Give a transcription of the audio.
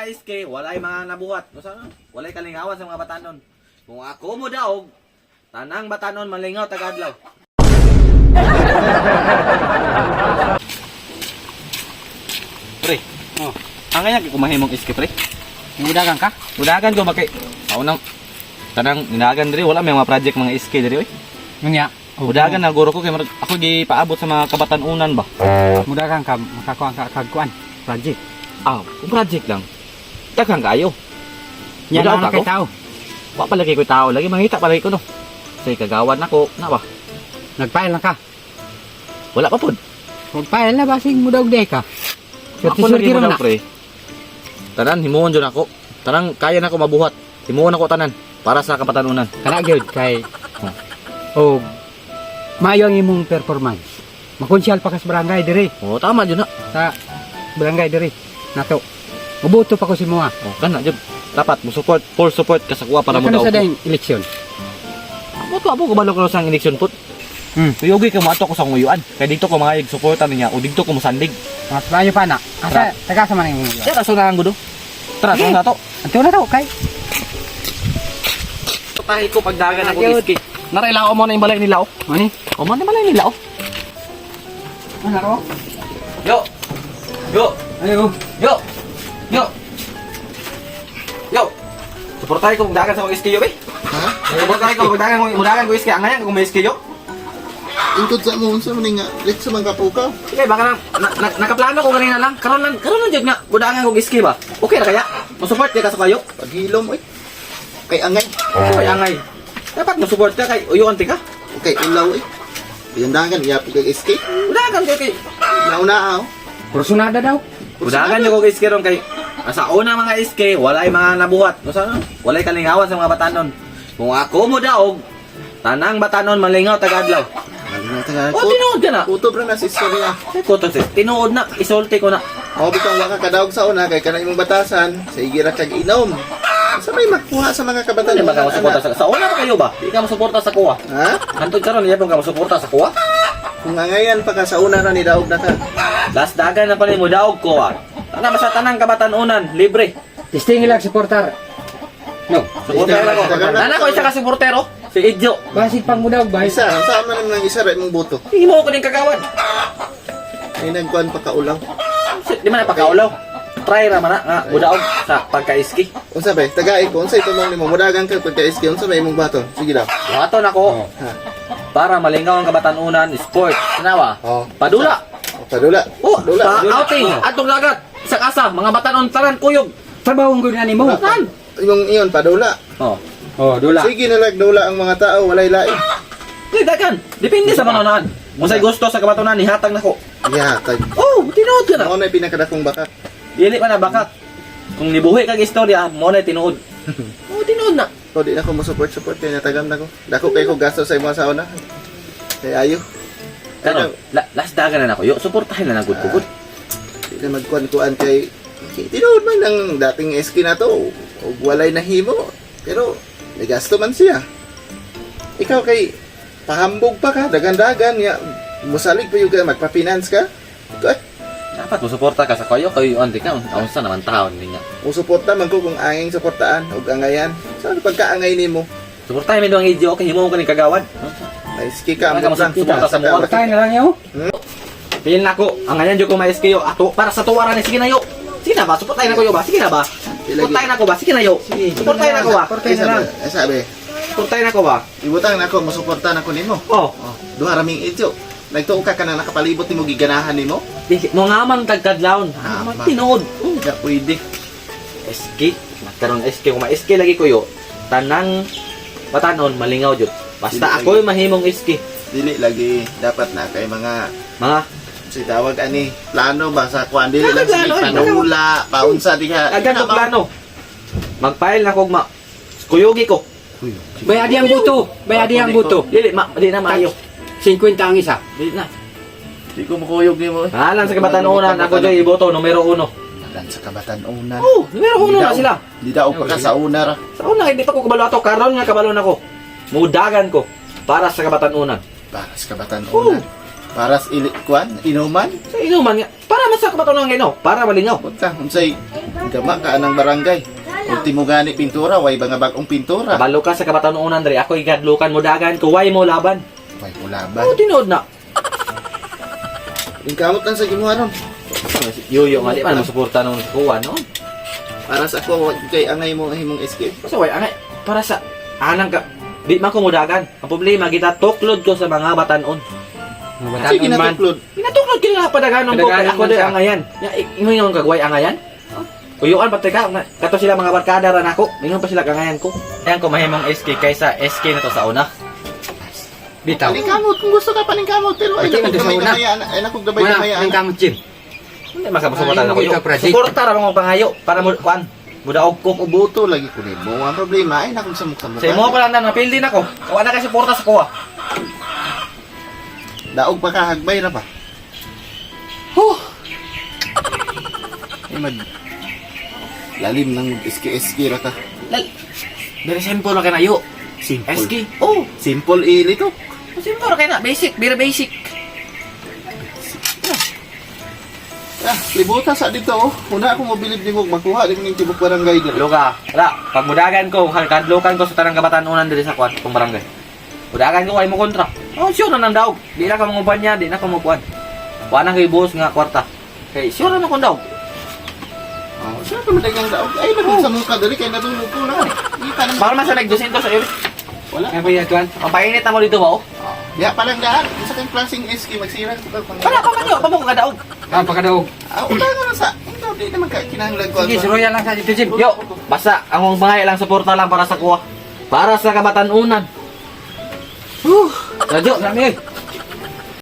iske, walay mga nabuhat. Walay kalingawan sa mga batanon. Kung ako mo daog, tanang batanon malingaw tagadlaw. Pre, ang kanya kumahimong iske pre. Mudagan ka? Udagan ko bakit? Ako nang tanang ninagan diri wala may mga project mga iske diri oy. Ngunya. Udagan na guro ko kay ako gipaabot sa mga kabatanunan ba. Mudagan ka makakuha ka kagkuan. Project. Kung project lang. Daghang kayo. Yan Mudaog lang ako? kay tao. Wa palagi ko tao lagi mangita palagi ko no. Say kagawan nako na ba? Nagpail na ka. Wala pa pod. Magpail na basing mudaog day ka. Ako lagi mo na pre. Tanan himuon jud ako. Tanang kaya nako mabuhat. Himuon ako tanan para sa kabatanunan. Kana gyud kay oh maayo ang imong performance. Makonsyal pa ka sa barangay diri. Oh tama jud na. Sa barangay diri. Nato. Mabuto pa ko si mga. Oh kana jud. Dapat mo support, full support ka sa kuha para mo daog. Sa dayong eleksyon. Mo to abo kabalo ko sa election put. Tuyogi ka mo ato ko sa nguyuan. Kay dito ko mga ig-suporta niya o dito ko mo sandig. Mas bayo pa na. Asa taga sa man imong. Ya kaso na ang gudo. Tara, na to. Anto na to kay. Tahi ko pagdagan ako iski. Narailaw mo na yung balay nila oh. Ani? O man na balay nila oh. Ano ko? Yo. Yo. Ayo. Yo. Yo. Yo. Suportahin ko pagdagan sa mga iski yo eh. Ha? Suportahin ko pagdagan ko iski. Ang ngayon kung may iski yo. Ingkod sa mo unsa man nga let's man kapuka. Sige, baka nakaplano ko kanina lang. Karon lang jud nga budangan ko iski ba. Okay na kaya? Mo-support ka sa kayo? Paghilom oy. Kay angay. Ay angay. Dapat mo-support ka kay uyuan ka. Okay, ulaw oy. Piyandagan iya pig escape. Budagan ko kay. Nauna Kursunada daw. Budagan ko iski ron kay. Sa una mga iski, walay mga nabuhat. Walay kalingawan sa mga batanon. Kung ako mo daog, tanang batanon malingaw tagadlaw. Oh, tinuod ka na. Kutob ra na sa istorya. Ay, kuto sis. Tinuod na. Isulti ko na. Mao bitong wa ka kadaog sa una kay kana imong batasan sa igira kag inom. Sa may makuha sa mga kabatan. Ano ba ka masuporta sa una pa kayo ba? Di ka masuporta sa kuha. Ha? Antod karon niya ka masuporta sa kuha? Kung ngayon pa ka sa una ra ni daog na ka. Last dagan na pa mo daog kuha. Tana ba sa tanang kabatanunan, libre. Testing lang supporter. No. Suporter ako. Nana ko isa ka suportero. Si Idjo. Basig pang mudaog ba? Isa, sa man nang isa ra imong buto. Hindi mo ko din kagawad. Ay nagkuan pa ka ulaw. Di man na pagkaulaw. Try ra man na nga budaog sa pagka-iski. Unsa ba? Tagay ko unsay tumong nimo mudagan ka pagka iski unsa ba imong baton? Sige daw. Waton ako. Ha. Para malingaw ang kabatanunan, sport. Tanawa. Oh. Padula. Padula. Oh, Padula. sa outing. Atong dagat. Sa kasa, mga batanon taran kuyog. Trabahong gud ani mo. Tan. Imong iyon padula. Oh. Oh, dula. Sige na dula ang mga tao walay lain. Di dagan. Depende sa manonood. Musay gusto sa kabatanunan nihatag nako. Yeah, tag. Oh, tinuod ka na. Mao na pinakadakong bakat. Dili pa na bakat. Kung nibuhi kag istorya, mo na tinuod. Oh, tinuod na. So di na ko mo support kay natagam na ko. Dako kay ko gasto sa imong sa una. Kay ayo. Karon, last dagan na nako. Yo, suportahin na nagud ko. Di na magkuan-kuan kay tinuod man ang dating SK na to. O walay nahimo. Pero may gasto man siya. Ikaw kay pahambog pa ka, dagan-dagan ya. Musalig pa yung magpa-finance ka. Ikaw, Dapat mo suporta ka sa kayo onti ka. Unsa naman taon niya. musuporta man ko kung anging suportaan o angayan. Saan pagkaangay nimo? Suportahin mi ang idyo okay himo ko ni kagawad. Ay, SK ka, Wala ka ambog lang. masuporta sa mga Patay na lang yo. Pil nako, ang ganyan jud ko may SKO ato para sa tuwaran ni sige na yo. Sige na ba? Suportahin ako yo ba? Sige na ba? Suportahin ako ba? Sige na yo. Suportahin ako ba? Patay na lang. Ay, sabi, Suportahin ako ba? ibutang na ako, musuporta na ko nimo. Oh, Oh, duha raming idyo. Nagtuo ka na nakapalibot nimo giganahan nimo. mo nga man tagkadlawon. Tama. Tinood. Nga pwede. SK, magkaroon SK kung ma-SK lagi ko yo. Tanang batanon malingaw jud. Basta Dili ako mahimong SK. Dili lagi dapat na kay mga Mga si tawag ani plano ba sa kuan dili lang Plano, sige panula paunsa diha. agad ko plano. Mag-file na kog kuyogi ko. Bayadi ang buto. Bayadi ang buto. Dili di na maayo. 50 ang isa. Dili na. Di ko makuyog nimo. Halan sa kabatanunan ako joy iboto numero 1. Dagan sa kabatan-unan. Oh, numero 1 na sila. Di daw pa ka sa una ra. Sa una, hindi pa ko kabalo ato. Karon nga kabalo na ko. Mudagan ko para sa kabatanunan. Para sa kabatan-unan. Para sa kuan inuman. Sa inuman nga. Para naman sa kabatanon ngeno para malingaw. Punta, unsay gama ka anang barangay. Ultimo gani pintura, way mga bagong pintura. Balo ka sa kabatanunan diri. Ako igadlukan mo dagan ko way mo laban. Way ulaban. Oh, tinood na. Yung kamot lang sa gimuha ron. Yoyo nga di man masuporta nung kuha no. Para sa ako, kay angay mo himong escape. Basta way angay para sa anang ka di man ko mudagan. Ang problema kita tuklod ko sa mga batanon. Mga Sige, batanon man. natuklod. Pinatuklod kila padaganon ko kay Padaganon ako man di siya. angayan. Ya ingon kagway angayan. Uyuan pati ka, kato sila mga barkada ran ako. Ingon pa sila kangayan ko. Ayan ko mahimong SK kaysa SK na to sa una. Bitaw. Paningkamot, kung gusto ka paningkamot. Pero ay Hindi man nakog to sa gamay una. kamayaan. Ay nakog gamay Mana kamayaan. ang kamot Jim. Hindi makapasuporta Ayun, na ko. ikaw, project. Suporta ra mo pangayo para mo kuan. Mudaog ko. Ubuto lagi ko nimo. Ang problema ay nakog samok sa Sa imo pa lang na napildi na ko. Kawa na kay suporta sa kuha. Daog pa ka hagbay ra pa. Ay mag lalim ng SK ra ka. Very simple ra kanayo. Simple. SK. Oh, Simple ilito. simple ra kay na basic, very basic. Ah, libuta sa dito oh. Una ako mobilib ni mo makuha din ning tibok barangay dito. Luka, wala. Pag mudagan ko, kadlukan ko sa tanang kabatanunan diri sa kuan, kung barangay. Mudagan ko ay mo kontra. Oh, sure na nang daog. Di na ka manguban niya, di na ka mapuan. Wala kay boss nga kwarta. Kay sure na kung daog. Oh, siya pa madagang daog. Ay naging sa muka dali kay natulog ko na. Kita na. Baka man sa nag-200 sa iyo. Wala. Kaya ba yan, Tuan? Ang painit na mo dito ba, oh? Ya palang daan. Sa kang klaseng SK magsira ko ka pang. Wala pa man yun, pa mo kadaog. Ah, pagkadaog. Ah, utangan na sa. Hindi naman ka kinahanglan ko. Sige, suruyan lang sa dito, Jim. Yo, basta, ang mga lang suporta lang para sa kuha. Para sa kabatanunan. Radyo, lami eh.